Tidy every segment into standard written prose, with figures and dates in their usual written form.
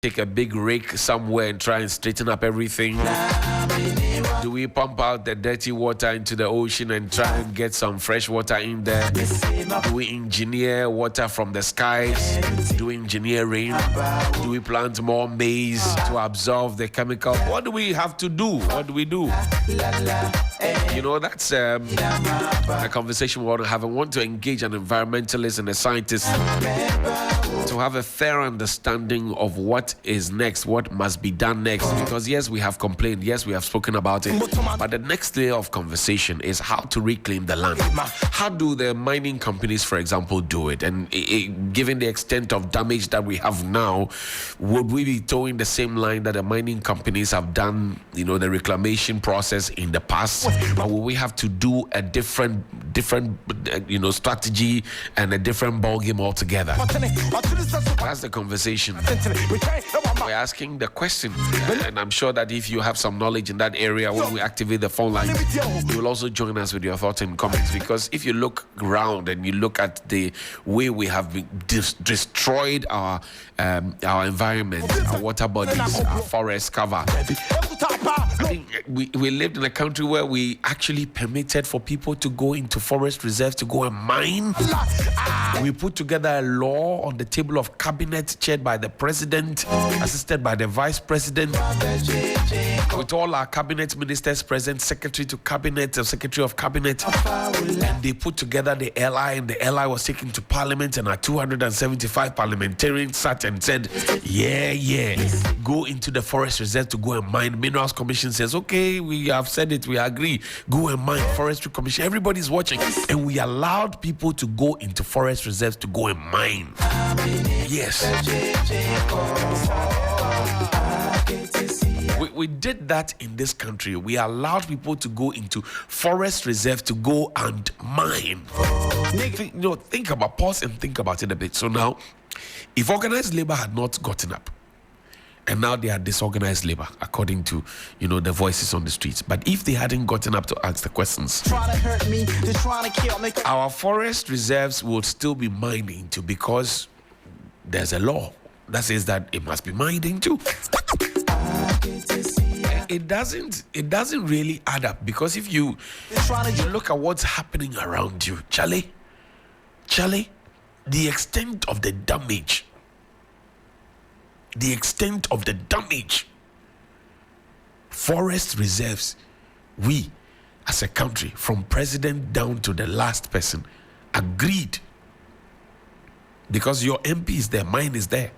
take a big rake somewhere and try and straighten up everything? Do we pump out the dirty water into the ocean and try and get some fresh water in there? Do we engineer water from the skies? Do we engineer rain? Do we plant more maize to absorb the chemical? What do we have to do? What do we do? You know, that's a conversation we want to have. I want to engage an environmentalist and a scientist to have a fair understanding of what is next, what must be done next. Because yes, we have complained, yes, we have spoken about it, but the next layer of conversation is how to reclaim the land. How do the mining companies, for example, do it? And given the extent of damage that we have now, would we be towing the same line that the mining companies have done, you know, the reclamation process in the past? Or will we have to do a different strategy and a different ballgame altogether? That's the conversation. We're asking the question, and I'm sure that if you have some knowledge in that area, when we activate the phone line, you will also join us with your thoughts and comments. Because if you look around and you look at the way we have been destroyed our environment, our water bodies, our forest cover, I think we lived in a country where we actually permitted for people to go into forest reserves to go and mine. We put together a law on the table of cabinet chaired by the president, assisted by the vice president, with all our cabinet ministers present, secretary to cabinet or secretary of cabinet, and they put together the LI, and the LI was taken to parliament, and our 275 parliamentarians sat and said, go into the forest reserve to go and mine. Minerals Commission says, okay, we have said it, we agree, go and mine. Forestry Commission, everybody's watching, and we allowed people to go into forest reserves to go and mine. Yes. We did that in this country. We allowed people to go into forest reserve to go and mine. Think about, pause and think about it a bit. So now, if organized labor had not gotten up, and now they are disorganized labor, according to, the voices on the streets. But if they hadn't gotten up to ask the questions, our forest reserves would still be mined into, because there's a law that says that it must be mined into. It doesn't really add up, because if you look at what's happening around you, Charlie, the extent of the damage, forest reserves, we as a country, from president down to the last person, agreed, because your MP is there, mine is there.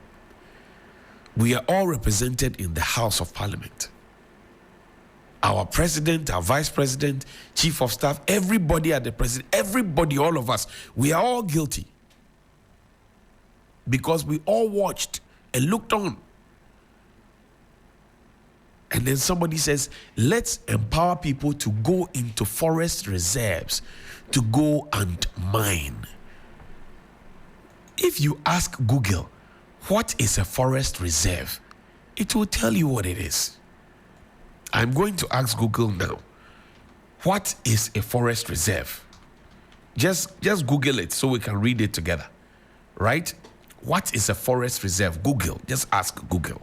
We are all represented in the House of Parliament. Our president, our vice president, chief of staff, everybody at the president, everybody, all of us, we are all guilty, because we all watched and looked on. And then somebody says, let's empower people to go into forest reserves to go and mine. If you ask Google, what is a forest reserve? It will tell you what it is. I'm going to ask Google now, what is a forest reserve? Just Google it so we can read it together, right? What is a forest reserve? Google, just ask Google.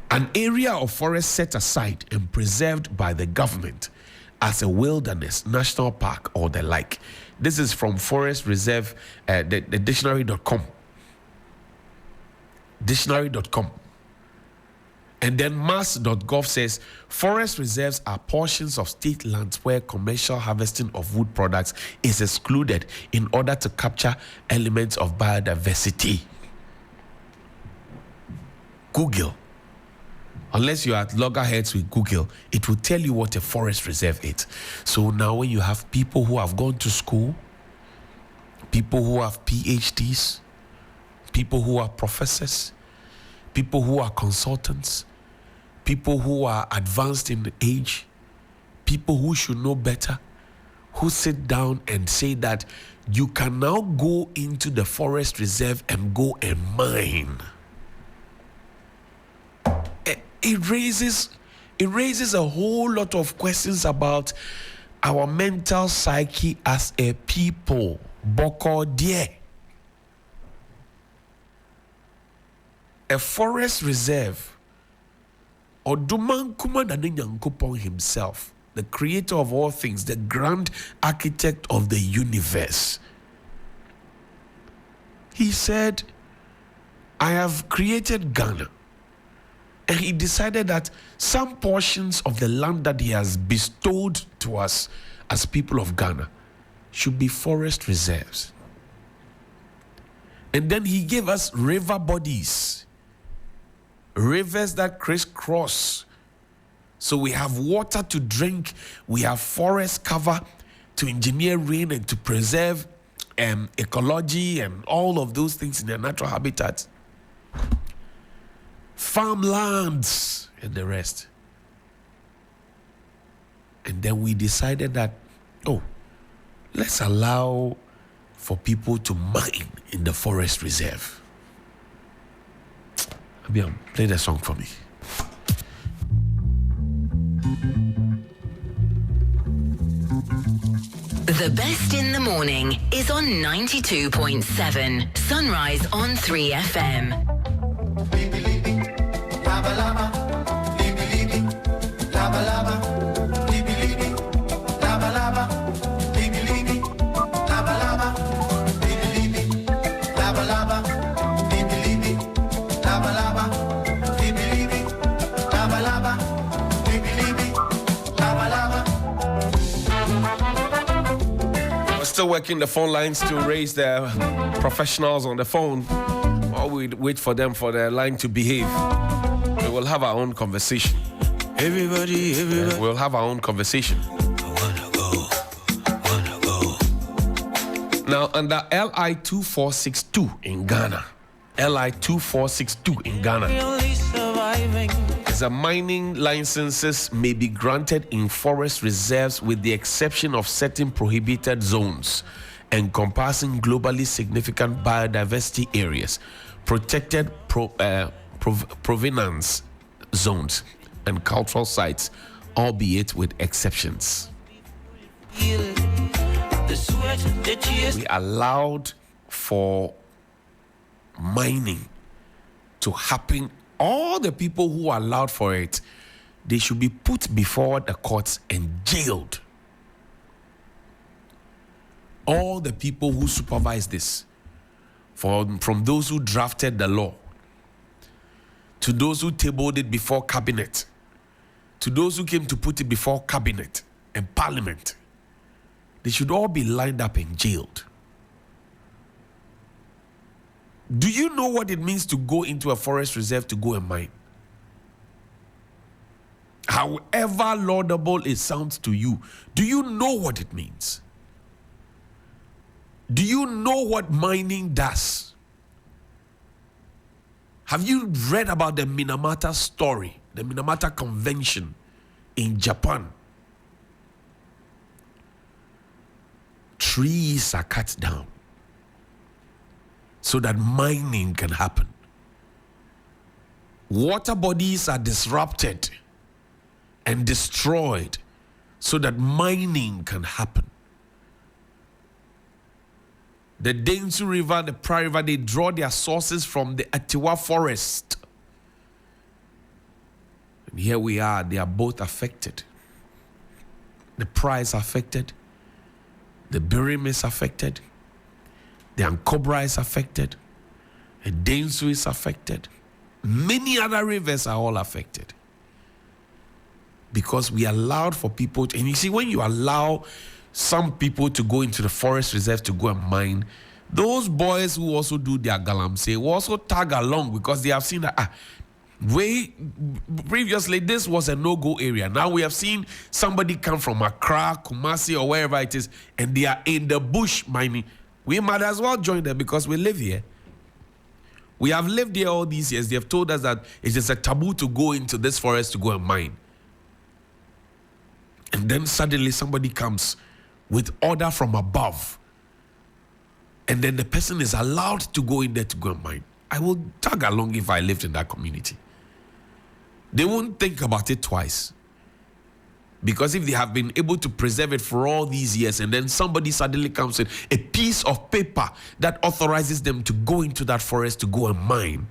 An area of forest set aside and preserved by the government as a wilderness, national park, or the like. This is from Forest Reserve, the dictionary.com. Dictionary.com. And then mass.gov says, forest reserves are portions of state lands where commercial harvesting of wood products is excluded in order to capture elements of biodiversity. Google. Unless you are at loggerheads with Google, it will tell you what a forest reserve is. So now when you have people who have gone to school, people who have PhDs, people who are professors, people who are consultants, people who are advanced in age, people who should know better, who sit down and say that you can now go into the forest reserve and go and mine. It raises a whole lot of questions about our mental psyche as a people. Boko die. a forest reserve, Oduman Kumadane Nyankopon himself, the creator of all things, the grand architect of the universe, he said, I have created Ghana. And he decided that some portions of the land that he has bestowed to us as people of Ghana should be forest reserves. And then he gave us river bodies, rivers that crisscross. So we have water to drink, we have forest cover to engineer rain and to preserve ecology and all of those things in their natural habitats. Farmlands and the rest. And then we decided that, let's allow for people to mine in the forest reserve. Abiam, play the song for me. The best in the morning is on 92.7 Sunrise on 3FM. Laba laba, libi libi, laba laba, libi libi, laba laba, libi libi, laba laba, libi libi, laba laba, libi libi, laba laba, libi libi, laba laba, libi libi, laba laba. We're still working the phone lines to raise the professionals on the phone while we wait for them for their line to behave. We'll have our own conversation. Everybody. We'll have our own conversation. I wanna go. Now, under LI 2462 in Ghana, LI 2462 in Ghana, the mining licenses may be granted in forest reserves with the exception of certain prohibited zones encompassing globally significant biodiversity areas, protected provenance zones, and cultural sites, albeit with exceptions. We allowed for mining to happen. All the people who allowed for it, they should be put before the courts and jailed. All the people who supervised this, from those who drafted the law, to those who tabled it before cabinet, to those who came to put it before cabinet and parliament, they should all be lined up and jailed. Do you know what it means to go into a forest reserve to go and mine? However laudable it sounds to you, do you know what it means? Do you know what mining does? Have you read about the Minamata story, the Minamata Convention in Japan? Trees are cut down so that mining can happen. Water bodies are disrupted and destroyed so that mining can happen. The Densu River, the Pra River, they draw their sources from the Atiwa forest. And here we are, they are both affected. The Pra is affected. The Birim is affected. The Ankobra is affected. The Densu is affected. Many other rivers are all affected. Because we allowed for people to, and you see, when you allow some people to go into the forest reserve to go and mine, those boys who also do their Galamsey will also tag along because they have seen that previously this was a no-go area. Now we have seen somebody come from Accra, Kumasi, or wherever it is, and they are in the bush mining. We might as well join them because we live here. We have lived here all these years. They have told us that it is a taboo to go into this forest to go and mine. And then suddenly somebody comes with order from above, and then the person is allowed to go in there to go and mine. I will tag along if I lived in that community. They won't think about it twice. Because if they have been able to preserve it for all these years, and then somebody suddenly comes with a piece of paper that authorizes them to go into that forest to go and mine,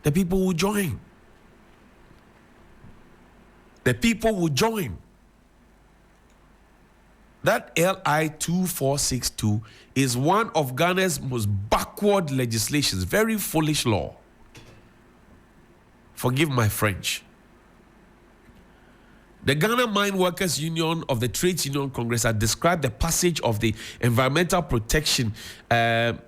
the people will join. The people will join. That LI 2462 is one of Ghana's most backward legislations, very foolish law. Forgive my French. The Ghana Mine Workers Union of the Trades Union Congress had described the passage of the Environmental Protection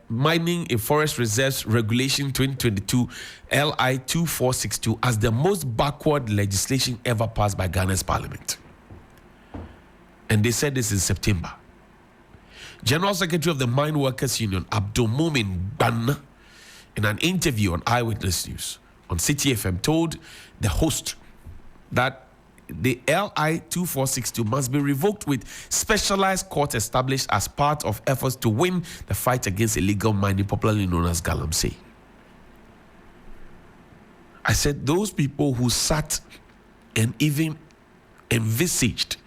Mining in Forest Reserves Regulation 2022 LI 2462 as the most backward legislation ever passed by Ghana's parliament. And they said this in September. General Secretary of the Mine Workers Union, Abdulmumin Ban, in an interview on Eyewitness News on City FM, told the host that the LI 2462 must be revoked with specialized court established as part of efforts to win the fight against illegal mining, popularly known as Galamsey. I said those people who sat and even envisaged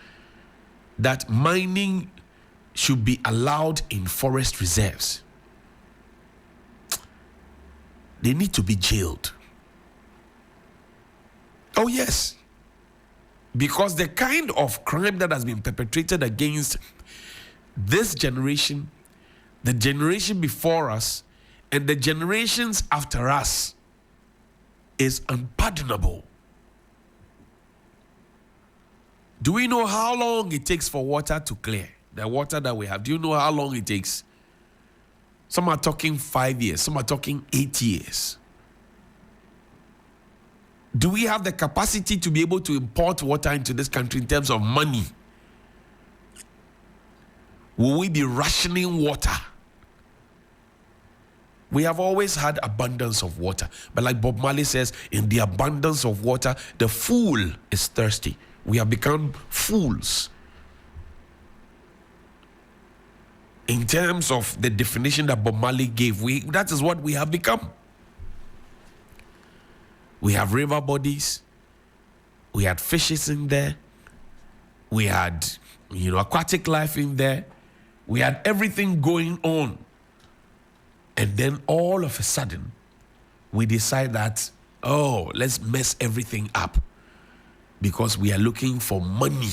that mining should be allowed in forest reserves, they need to be jailed. Oh yes, because the kind of crime that has been perpetrated against this generation, the generation before us, and the generations after us is unpardonable. Do we know how long it takes for water to clear? The water that we have, do you know how long it takes? Some are talking 5 years, some are talking 8 years. Do we have the capacity to be able to import water into this country in terms of money? Will we be rationing water? We have always had abundance of water. But like Bob Marley says, in the abundance of water, the fool is thirsty. We have become fools. In terms of the definition that Bob Marley gave, that is what we have become. We have river bodies. We had fishes in there. We had, aquatic life in there. We had everything going on. And then all of a sudden, we decide that, let's mess everything up because we are looking for money.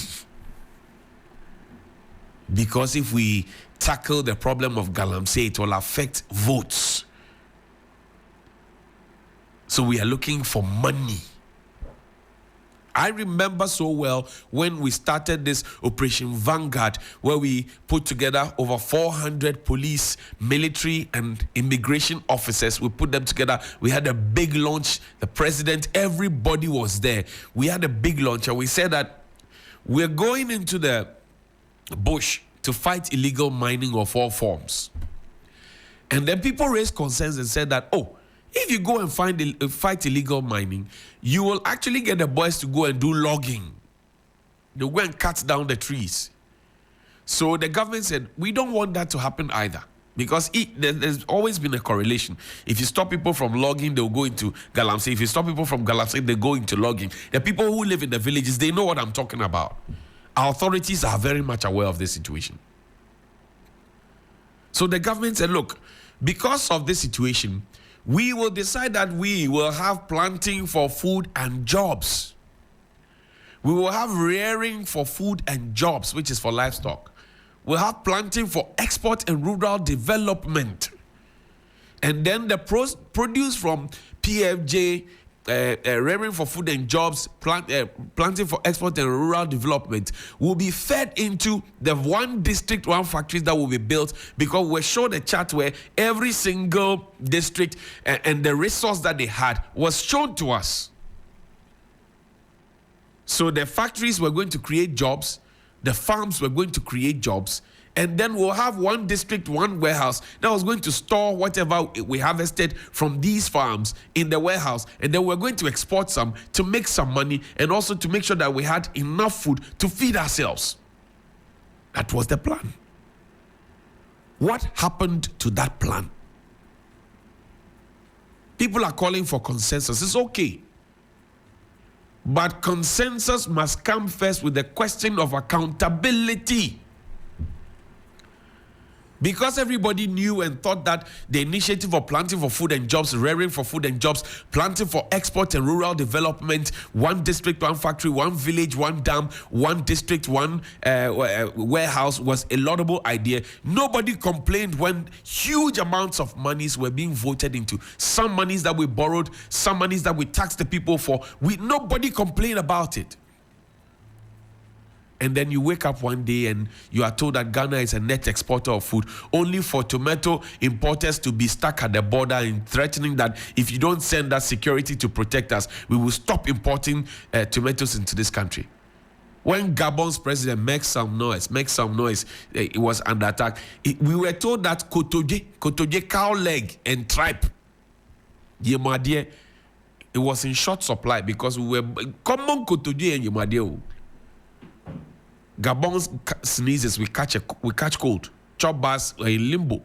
Because if we tackle the problem of Galamsey, it will affect votes. So we are looking for money. I remember so well when we started this Operation Vanguard, where we put together over 400 police, military, and immigration officers. We put them together. We had a big launch. The president, everybody was there. We had a big launch, and we said that we're going into the bush to fight illegal mining of all forms. And then people raised concerns and said that, if you go and fight illegal mining, you will actually get the boys to go and do logging. They'll go and cut down the trees. So the government said, we don't want that to happen either. Because there's always been a correlation. If you stop people from logging, they'll go into Galamsey. If you stop people from Galamsey, they go into logging. The people who live in the villages, they know what I'm talking about. Our authorities are very much aware of this situation. So the government said, look, because of this situation, we will decide that we will have planting for food and jobs. We will have rearing for food and jobs, which is for livestock. We'll have planting for export and rural development. And then the produce from PFJ, rearing for food and jobs, planting for export and rural development will be fed into the one district, one factories that will be built, because we're showing a chart where every single district and the resource that they had was shown to us. So the factories were going to create jobs, the farms were going to create jobs, and then we'll have one district, one warehouse that was going to store whatever we harvested from these farms in the warehouse. And then we're going to export some to make some money and also to make sure that we had enough food to feed ourselves. That was the plan. What happened to that plan? People are calling for consensus. It's okay. But consensus must come first with the question of accountability. Because everybody knew and thought that the initiative of planting for food and jobs, rearing for food and jobs, planting for export and rural development, one district, one factory, one village, one dam, one district, one warehouse was a laudable idea. Nobody complained when huge amounts of monies were being voted into. Some monies that we borrowed, some monies that we taxed the people for. Nobody complained about it. And then you wake up one day and you are told that Ghana is a net exporter of food, only for tomato importers to be stuck at the border and threatening that if you don't send us security to protect us, we will stop importing tomatoes into this country. When Gabon's president makes some noise, it was under attack. We were told that Kotoje cow leg and tripe, Yemadie, it was in short supply because we were common Kotoje and Yemadie. Gabon's sneezes, we catch cold. Chop bars were in limbo.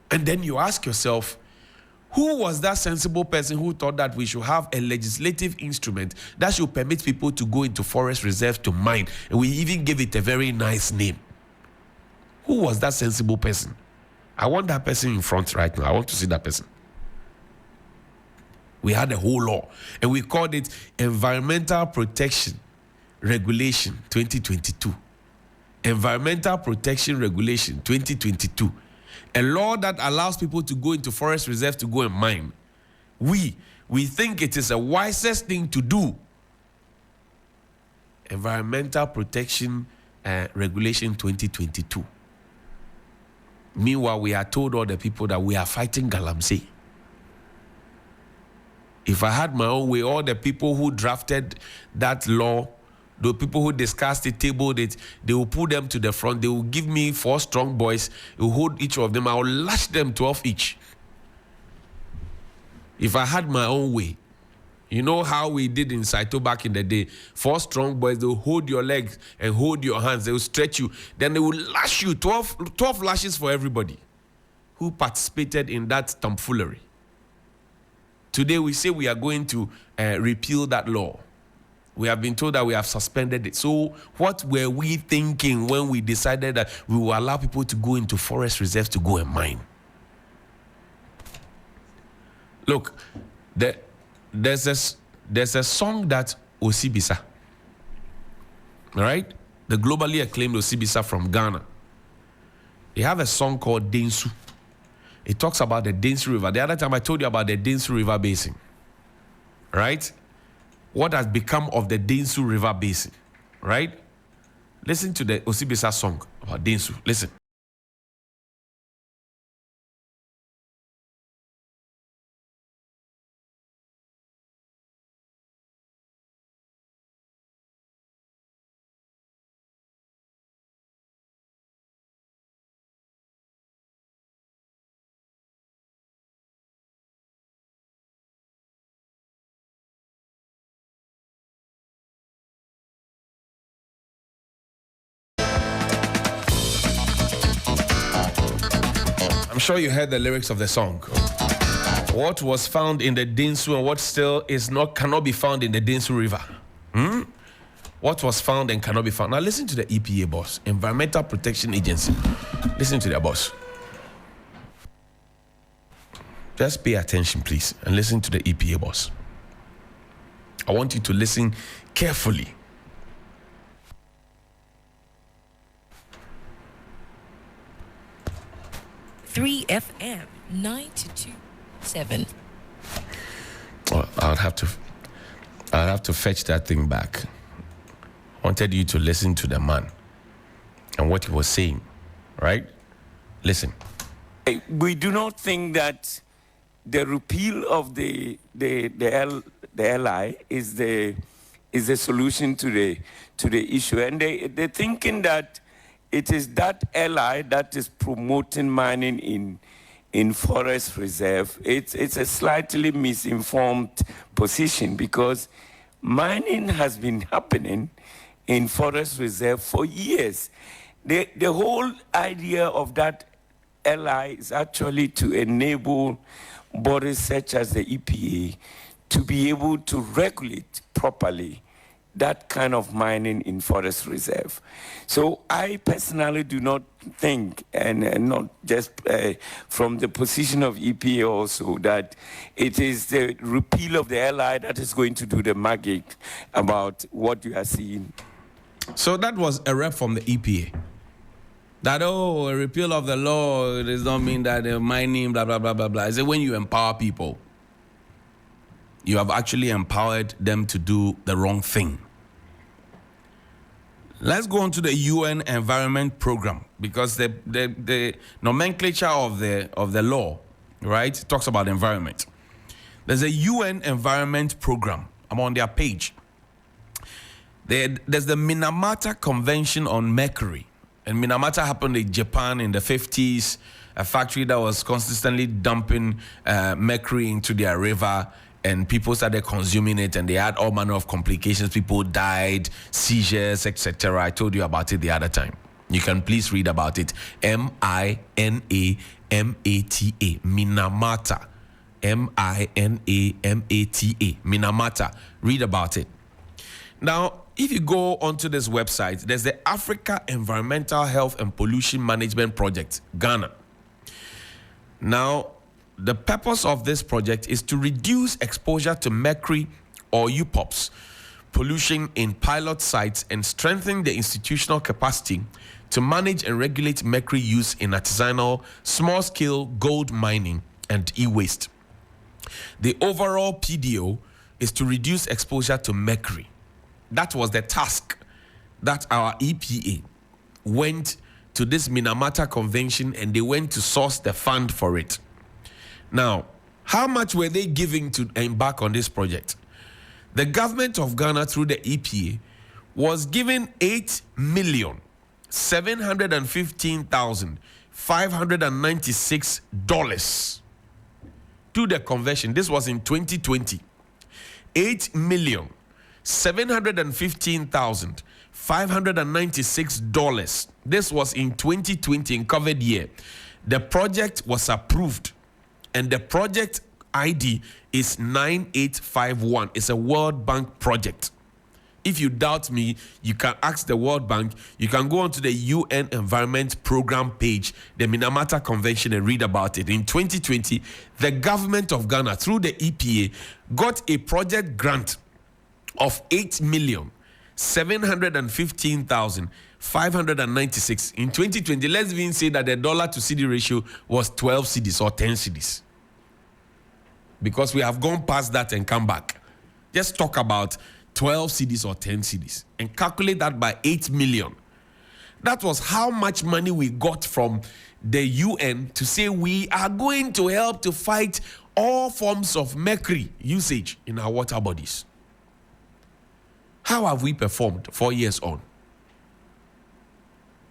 And then you ask yourself, who was that sensible person who thought that we should have a legislative instrument that should permit people to go into forest reserves to mine? And we even gave it a very nice name. Who was that sensible person? I want that person in front right now. I want to see that person. We had a whole law, and we called it Environmental Protection Regulation 2022. Environmental Protection Regulation 2022. A law that allows people to go into forest reserves to go and mine. We think it is the wisest thing to do. Environmental Protection Regulation 2022. Meanwhile, we are told all the people that we are fighting Galamsey. If I had my own way, all the people who drafted that law, the people who discussed it, tabled it, they will put them to the front. They will give me 4 strong boys. They will hold each of them. I will lash them 12 each. If I had my own way, you know how we did in Saito back in the day. 4 strong boys, they will hold your legs and hold your hands. They will stretch you. Then they will lash you, 12 lashes for everybody who participated in that tomfoolery. Today we say we are going to repeal that law. We have been told that we have suspended it. So what were we thinking when we decided that we will allow people to go into forest reserves to go and mine? Look, there's a song that Osibisa, right? The globally acclaimed Osibisa from Ghana. They have a song called Densu. It talks about the Densu River. The other time I told you about the Densu River Basin, right? What has become of the Densu River Basin, right? Listen to the Osibisa song about Densu. Listen. I'm sure you heard the lyrics of the song. What was found in the Densu and what still cannot be found in the Densu River? What was found and cannot be found? Now listen to the EPA boss, Environmental Protection Agency. Listen to their boss. Just pay attention, please, and listen to the EPA boss. I want you to listen carefully. 3 FM 92.7. Well, I'll have to fetch that thing back. I wanted you to listen to the man and what he was saying, right? Listen. We do not think that the repeal of the LI is the solution to the issue, and they're thinking that it is that LI that is promoting mining in forest reserve. It's a slightly misinformed position because mining has been happening in forest reserve for years. The whole idea of that LI is actually to enable bodies such as the EPA to be able to regulate properly that kind of mining in forest reserve. So I personally do not think, and not just from the position of EPA also, that it is the repeal of the LI that is going to do the magic about what you are seeing. So that was a rep from the EPA. That, a repeal of the law does not mean that they're mining, blah, blah, blah, blah, blah. I say when you empower people, you have actually empowered them to do the wrong thing. Let's go on to the UN Environment Program, because the nomenclature of the law, right, talks about environment. There's a UN Environment Program. I'm on their page. There's the Minamata Convention on Mercury. And Minamata happened in Japan in the 50s, a factory that was consistently dumping mercury into their river, and people started consuming it, and they had all manner of complications. People died, seizures, etc. I told you about it the other time. You can please read about it. Minamata. Minamata. Minamata. Minamata. Read about it. Now, if you go onto this website, there's the Africa Environmental Health and Pollution Management Project, Ghana. Now, the purpose of this project is to reduce exposure to mercury or UPOPs pollution in pilot sites and strengthen the institutional capacity to manage and regulate mercury use in artisanal, small-scale gold mining and e-waste. The overall PDO is to reduce exposure to mercury. That was the task that our EPA went to this Minamata Convention, and they went to source the fund for it. Now, how much were they giving to embark on this project? The government of Ghana, through the EPA, was giving $8,715,596 to the convention. This was in 2020. $8,715,596. This was in 2020, in COVID year. The project was approved, and the project ID is 9851. It's a World Bank project. If you doubt me, you can ask the World Bank. You can go onto the UN Environment Program page, the Minamata Convention, and read about it. In 2020, the government of Ghana, through the EPA, got a project grant of $8,715,596. In 2020, let's even say that the dollar to CD ratio was 12 cedis or 10 cedis. Because we have gone past that and come back. Just talk about 12 cedis or 10 cedis and calculate that by 8 million. That was how much money we got from the UN to say we are going to help to fight all forms of mercury usage in our water bodies. How have we performed 4 years on?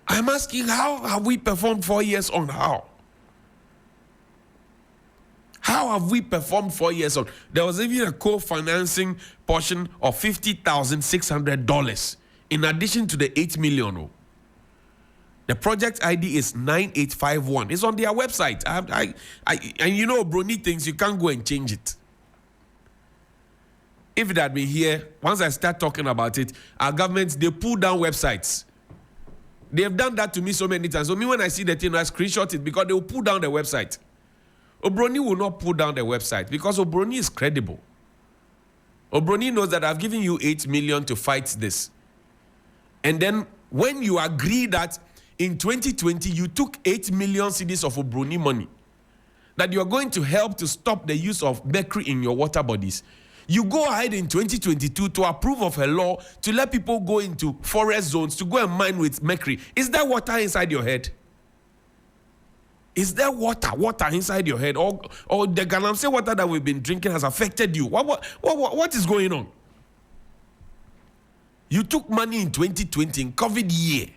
I'm asking, how have we performed 4 years on? How have we performed 4 years on? There was even a co-financing portion of $50,600 in addition to the 8 million. The project ID is 9851. It's on their website. And you know, Brony things, you can't go and change it. If it had been here, once I start talking about it, our governments, they pull down websites. They have done that to me so many times. So me, when I see the thing, I screenshot it because they will pull down the website. Obroni will not pull down the website because Obroni is credible. Obroni knows that I've given you 8 million to fight this. And then when you agree that in 2020 you took 8 million cedis of Obroni money, that you are going to help to stop the use of mercury in your water bodies, you go ahead in 2022 to approve of a law to let people go into forest zones to go and mine with mercury. Is there water inside your head? Is there water inside your head? Or the Galamsey water that we've been drinking has affected you? What is going on? You took money in 2020, in COVID year.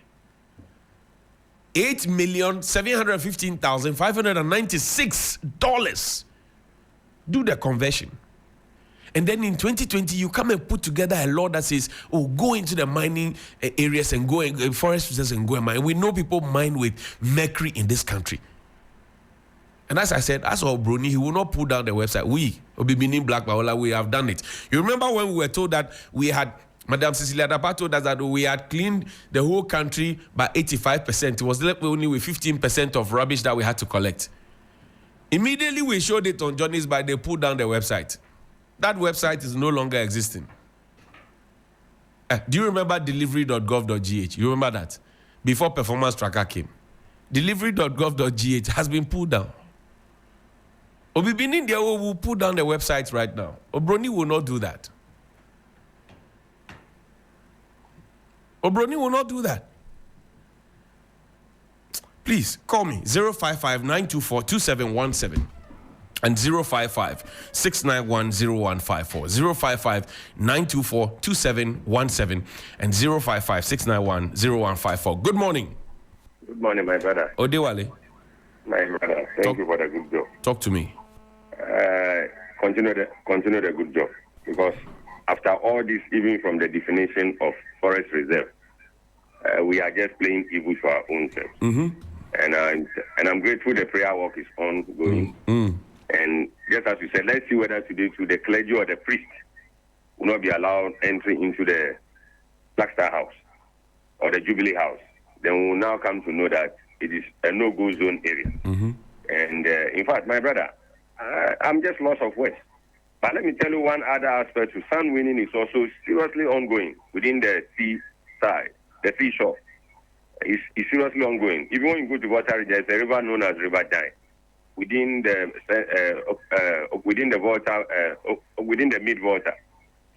$8,715,596. Do the conversion. And then in 2020, you come and put together a law that says, go into the mining areas and go and forest reserves and go and mine. We know people mine with mercury in this country. And as I said, as for Bruni, he will not pull down the website. We, Obibini Black Baola, we have done it. You remember when we were told that we had Madam Cecilia Dapa told us that we had cleaned the whole country by 85%. It was left only with 15% of rubbish that we had to collect. Immediately we showed it on Johnny's, but they pulled down the website. That website is no longer existing. Do you remember delivery.gov.gh? You remember that? Before Performance Tracker came. Delivery.gov.gh has been pulled down. Obibini India will pull down the website right now. Obroni will not do that. Obroni will not do that. Please call me 055-924-2717 and 055-691-0154. 055-924-2717 and 055-691-0154. Good morning. Good morning, my brother. Odewale. My brother, thank you for the good job. Talk to me. Continue the good job, because after all this, even from the definition of forest reserve, we are just playing evil for our own selves. Mm-hmm. And I'm grateful the prayer work is ongoing. Mm. And just as you said, let's see whether today the clergy or the priest will not be allowed entry into the Black Star House or the Jubilee House. Then we will now come to know that it is a no-go zone area. Mm-hmm. And in fact, my brother, I'm just lost of words. But let me tell you one other aspect to sand winning is also seriously ongoing within the sea side, the seashore. It's seriously ongoing. Even when you go to water, there's a river known as River Dye. Within the mid water,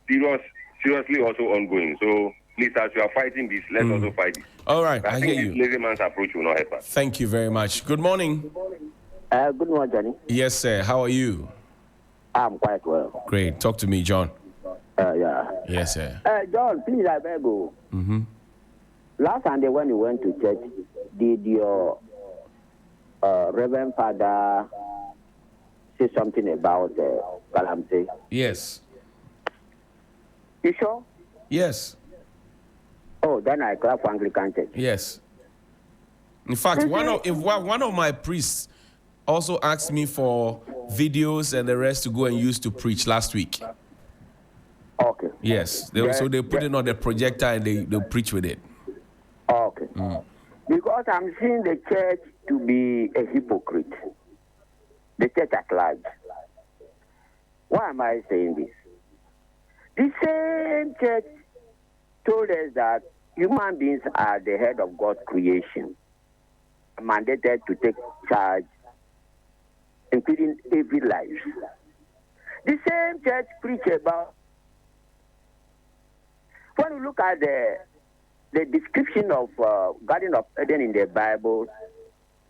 seriously also ongoing. So please, as you are fighting this, let's also fight this. All right, But I think hear this you. lazy man's approach will not help us. Thank you very much. Good morning. Good morning, Johnny. Yes, sir. How are you? I'm quite well. Great. Talk to me, John. Yeah. Yes, sir. John, please, I beg you. Mm-hmm. Last Sunday when you went to church, did your Reverend Father say something about Galamsey? Yes. You sure? Yes. Oh, then I clap for Anglican Church. Yes. In fact, one of my priests also asked me for videos and the rest to go and use to preach last week. Okay. Yes. They put it on the projector and they preach with it. Okay. Because I'm seeing the church to be a hypocrite. The church at large. Why am I saying this? The same church told us that human beings are the head of God's creation, mandated to take charge, including every life. The same church preach about, when you look at the description of Garden of Eden in the Bible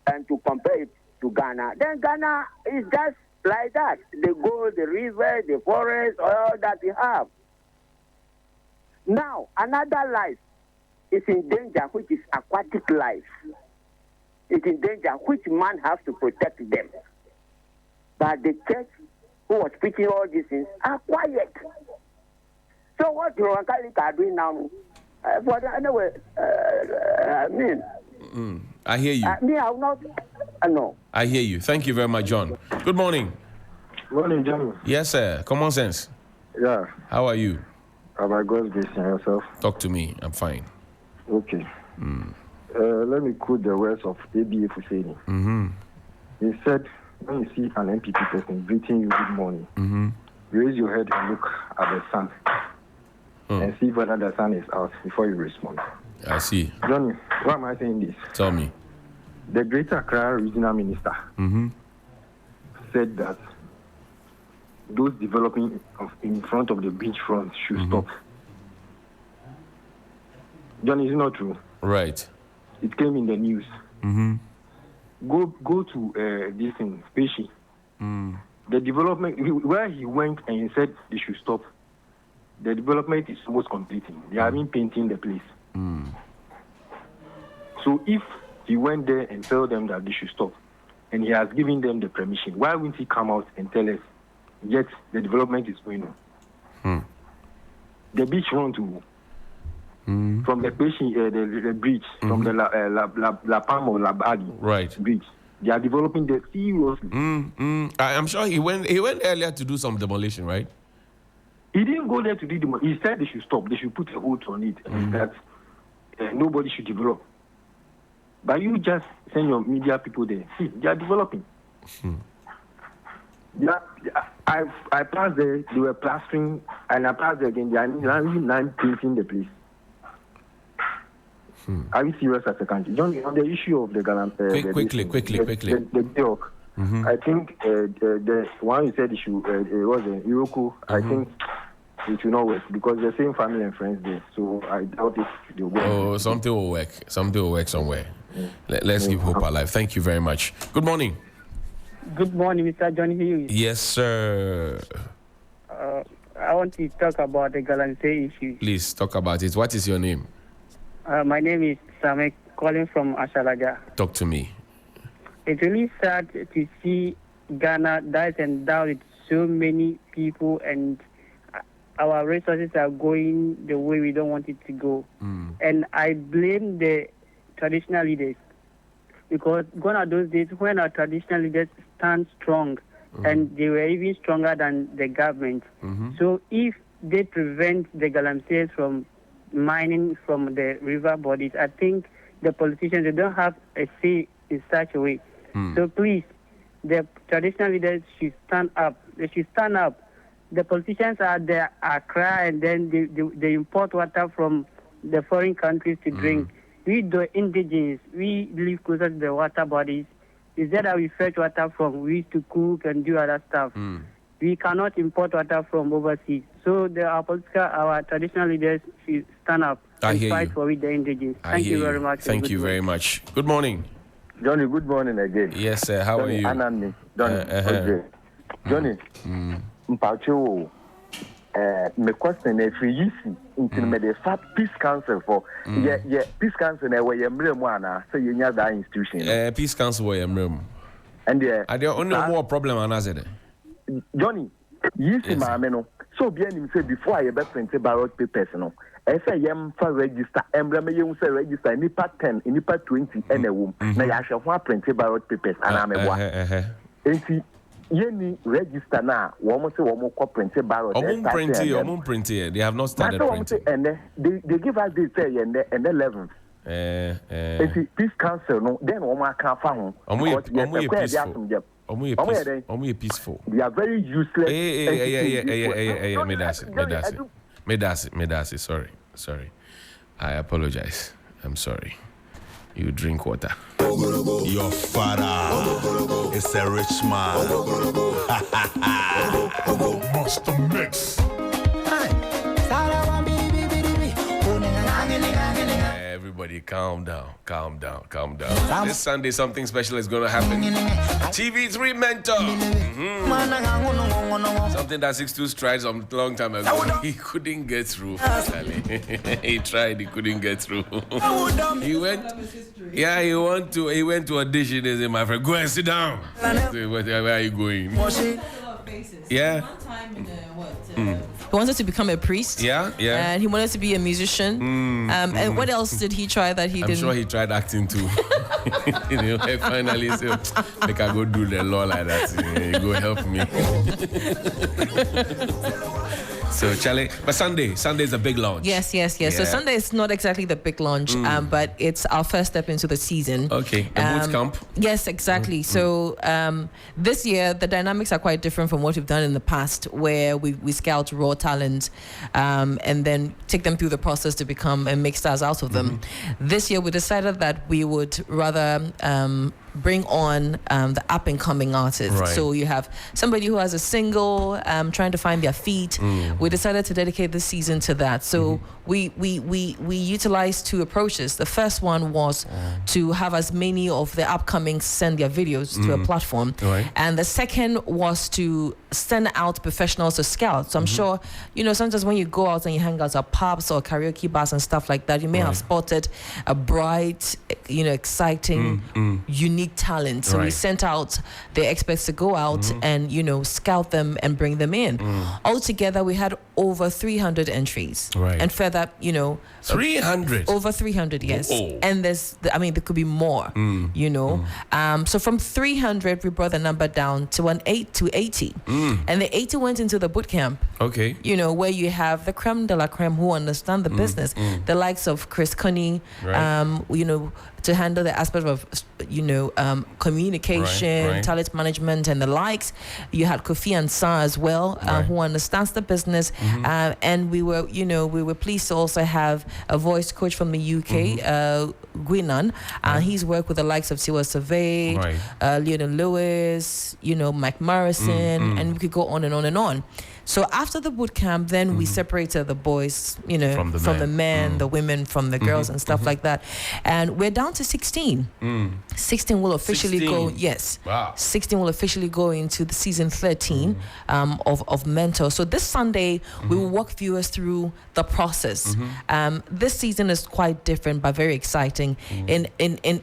and to compare it to Ghana, then Ghana is just like that. The gold, the river, the forest, all that we have. Now, another life is in danger, which is aquatic life. It's in danger, which man has to protect them. But the church who was preaching all these things are quiet. So what the Catholics are doing now, anyway, I hear you. I will not, no. I hear you. Thank you very much, John. Good morning. Morning, Johnny. Yes, sir. Common sense. Yeah. How are you? By God's grace and yourself. Talk to me. I'm fine. Okay. Let me quote the words of ABA Husseini. Mm-hmm. He said, when you see an MPP person greeting you good morning, Mm-hmm. raise your head and look at the sun and see whether the sun is out before you respond. I see. Johnny, why am I saying this? Tell me. The Greater Accra Regional Minister Mm-hmm. said that those developing in front of the beachfront should stop. Johnny, is not true. Right. It came in the news. Mm-hmm. Go to this thing, Peshi. The development, where he went and he said they should stop, the development is almost completing. They are even painting the place. So if he went there and told them that they should stop, and he has given them the permission, why wouldn't he come out and tell us, yet the development is going on? The beach run to from the Peshi, the bridge, from the La Palma or La Badi bridge. They are developing the seriously. I'm sure he went earlier to do some demolition, right? He didn't go there to do the. He said they should stop. They should put a hold on it, and that nobody should develop. But you just send your media people there. See, they are developing. Yeah, I passed there. They were plastering, and I passed there again. They are now painting the place. Are you serious as a country? John, on the issue of the Galamsey, quickly. The joke. I think the one you said it was a Iroko. I think it will not work because the same family and friends there. So I doubt it will work. Oh, something will work. Something will work somewhere. Let's keep hope alive. Thank you very much. Good morning. Good morning, Mr. Johnny Hughes. Yes, sir. I want to talk about the Galamsey issue. Please talk about it. What is your name? My name is Samek, calling from Ashalaga. Talk to me. It's really sad to see Ghana dies and down with so many people, and our resources are going the way we don't want it to go. And I blame the traditional leaders, because gone are those days when our traditional leaders stand strong, and they were even stronger than the government. So if they prevent the Galamsey from mining from the river bodies, I think the politicians, they don't have a say in such a way. So please, the traditional leaders should stand up. They should stand up. The politicians are there, are crying, and then they import water from the foreign countries to drink. We, the indigenous, we live closer to the water bodies. Is that we fetch water from? We used to cook and do other stuff. We cannot import water from overseas. So our traditional leaders should stand up and fight for the indigenous. Thank you very much. Thank you very much. Good morning. Johnny, good morning again. Yes, sir. How are you? Anani. Johnny, okay. Johnny, Mpacho, my question is for you. Me the Peace Council for Peace Council na where you mremwana say you nya that institution. Peace Council where you mrem. And there are there only more problem another. Johnny, you see my no. So bien him say before I ever print ballot papers no. I say yam for register. Emblem you say register nipa 10, nipa 20 and a womb. Na ya shall print ballot papers and I'm a one. And Yeni register now. Woman say woman co print ballot. Print here. They have not started printing. And they give us this say and the 11th. Peace Council no. Then woman can't find. Peaceful. They are very useless. Medasi. Sorry. I apologize. I'm sorry. You drink water. Your father is a rich man. Master Mix. Everybody calm down. This Sunday something special is going to happen. TV3 Mentor. Something that 6'2" strides a long time ago. He couldn't get through. He tried, he couldn't get through. He went to audition as my friend. Go and sit down. Where are you going? Yeah. He wanted to become a priest. Yeah. And he wanted to be a musician. And what else did he try that he didn't? I'm sure he tried acting too. Finally said, "Make I go do the law like that. Go help me." So, Charlie, but Sunday is a big launch. Yes. Yeah. So Sunday is not exactly the big launch, but it's our first step into the season. Okay, a boot camp. Yes, exactly. So this year the dynamics are quite different from what we've done in the past, where we scout raw talent and then take them through the process to become and make stars out of them. This year we decided that we would rather bring on the up and coming artists. Right. So you have somebody who has a single trying to find their feet. We decided to dedicate this season to that. So we utilized two approaches. The first one was to have as many of the upcoming send their videos to a platform. Right. And the second was to send out professionals to scout. So I'm sure, sometimes when you go out and you hang out at pubs or karaoke bars and stuff like that, you may have spotted a bright, exciting, unique talent. So we sent out the experts to go out and, scout them and bring them in. Altogether, we had over 300 entries. Right. And further, 300? Over 300, yes. Oh. And there could be more, So from 300, we brought the number down to 80. And the 80 went into the boot camp. Okay. You know, where you have the creme de la creme who understand the business, the likes of Chris Coney, Right. you know, to handle the aspect of, you know, communication, Right. talent management, and the likes. You had Kofi Ansah as well, who understands the business. And we were, you know, we were pleased to also have a voice coach from the UK, Gwinan. He's worked with the likes of Siwa Survey, Lionel Lewis, you know, Mike Morrison, and we could go on and on and on. So after the boot camp, then we separated the boys, you know, from the men, the women from the girls and stuff like that. And we're down to 16. 16 will officially go, yes. Wow. 16 will officially go into the season 13 of Mentor. So this Sunday, we will walk viewers through the process. This season is quite different, but very exciting,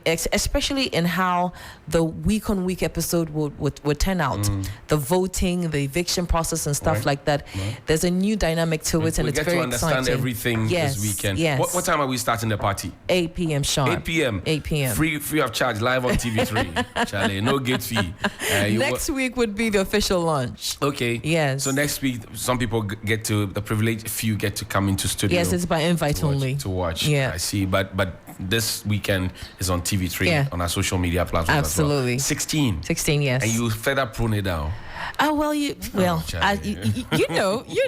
especially in how the week-on-week episode would turn out. The voting, the eviction process and stuff like that. There's a new dynamic to it, and it's very exciting. We get to understand everything this weekend. Yes. What time are we starting the party? 8 p.m. sharp. 8 p.m. 8 p.m. Free of charge, live on TV3. Charlie, no gate fee. Next week would be the official launch. Okay. Yes. So next week, some people get to, the privileged few get to come into studio. Yes, it's by invite only. To watch. Yeah. I see. But this weekend is on TV3 on our social media platforms. Absolutely. As well. 16. 16, yes. And you further prune it down. You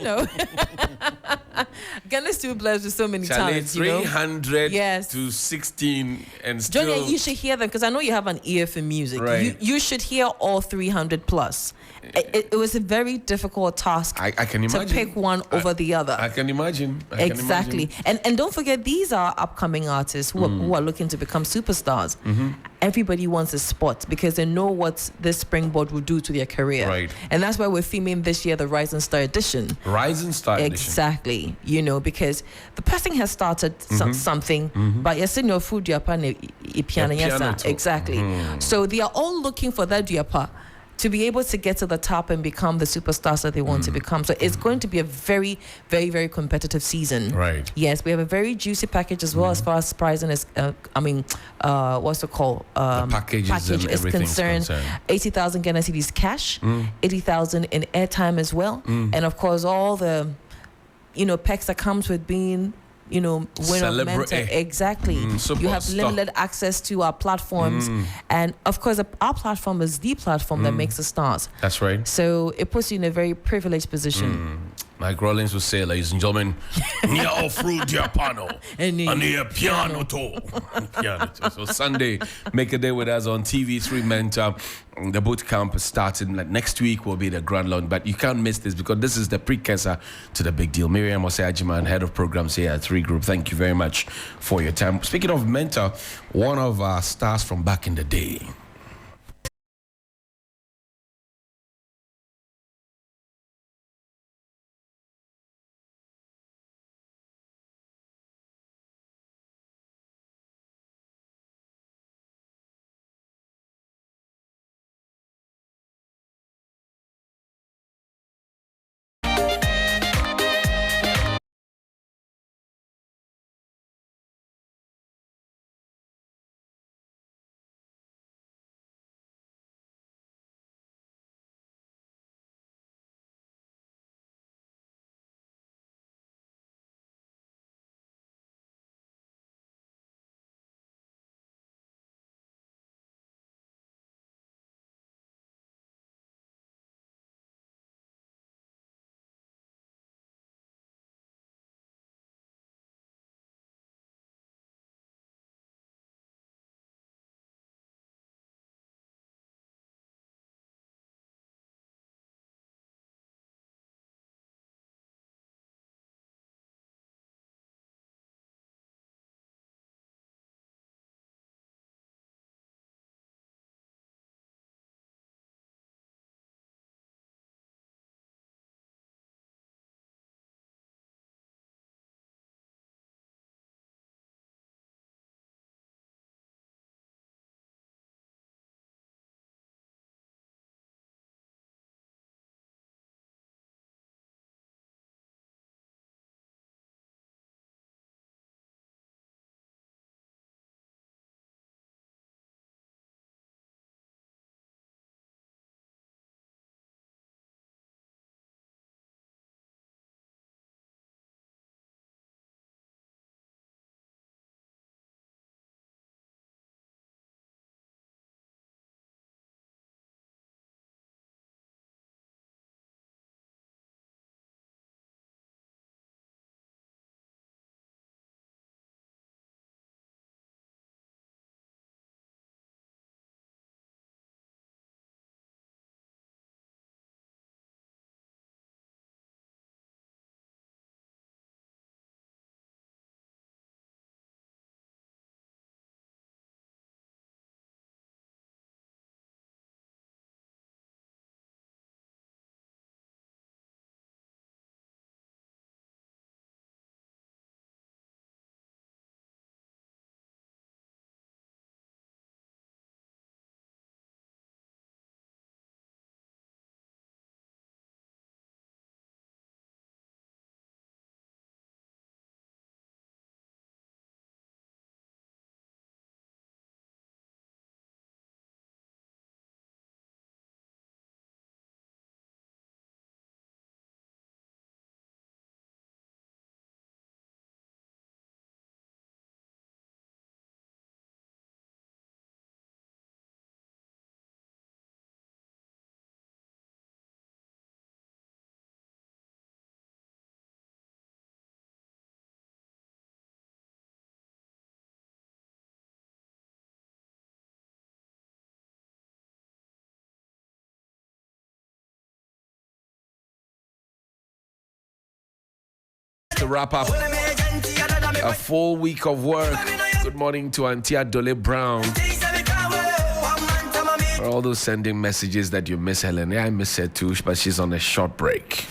know. Ghana is still blessed with so many talents. 300 to 16 and still. Johnny, you should hear them because I know you have an ear for music. Right. You should hear all 300 plus. It was a very difficult task. I can imagine. To pick one over the other. I can imagine. Exactly. And don't forget, these are upcoming artists who are looking to become superstars. Everybody wants a spot because they know what this springboard will do to their career. Right. And that's why we're filming this year the Rising Star Edition. Rising Star Edition. Exactly. You know, because the person has started something, but you're saying your food, piano. Exactly. So they are all looking for that diapa to be able to get to the top and become the superstars that they want to become. So it's going to be a very, very, very competitive season. Right. Yes, we have a very juicy package as well as far as pricing is, what's it called? The package is concerned. 80,000 Ghana cedis cash, 80,000 in airtime as well. And of course, all the, perks that comes with being winner of Mentor. Exactly. You have limited access to our platforms, and of course our platform is the platform that makes the stars. That's right. So it puts you in a very privileged position. Mike Rollins would say, ladies and gentlemen, near off-road piano and near piano too. So Sunday, make a day with us on TV3 Mentor. The boot camp is starting. Like next week will be the grand launch, but you can't miss this because this is the precursor to the big deal. Miriam Osajiman, head of programs here at 3 Group. Thank you very much for your time. Speaking of Mentor, one of our stars from back in the day. to wrap up a full week of work. Good morning to Auntie Adole Brown. For all those sending messages that you miss Helen. Yeah, I miss her too, but she's on a short break.